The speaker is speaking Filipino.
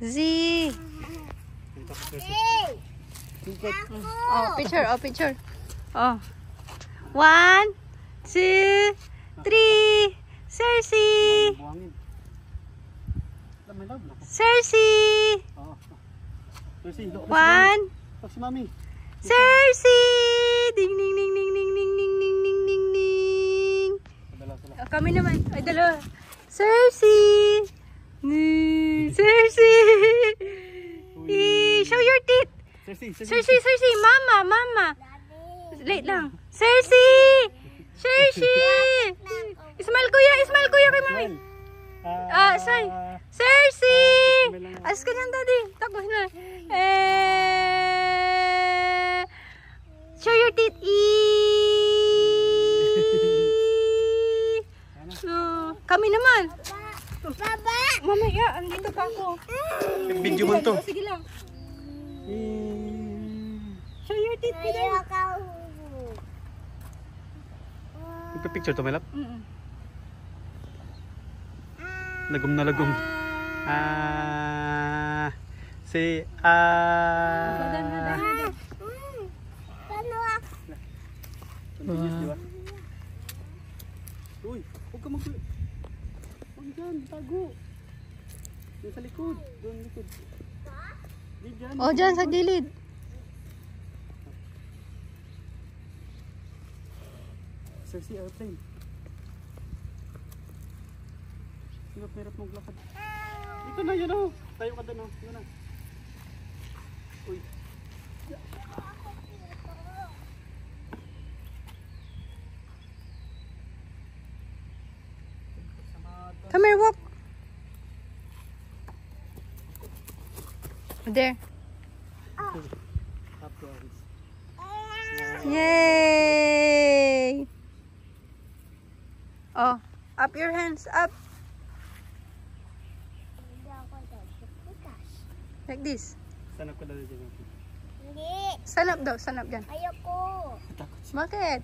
Z. Oh, picture. Oh, picture. Oh. 1, 2, 3. Cersei. Cersei. 1. Cersei. Ding ding ding ding ding ding ding ding ding ding ding. Oh, kami naman. Ay, dalawa. Cersei. Cersei. Show your teeth. Cersei. Mama. Late lang. Cersei. Smile kuya kay mami. Say. Cersei. As ka lang, daddy. Takbo na. Show your teeth. No. Kami naman. Baba! Mamaya, andito pa ako. Video mo to. Sige lang. Show your teeth. Magpa-picture to, my love? Lagom na lagom. Say Uy, huwag ka huwag dyan, tago. Doon sa likod. Doon likod. Oh, dyan sa gilid. Cersei airplane. Hirap mong lakad. Ito na, yun o. Tayo ka doon o. Yun na. Uy. Come here, walk. There. Yay! Oh, up your hands, up. Like this. Stand up ka dali dyan. Hindi. Stand up daw, stand up dyan. Ayoko. Bakit?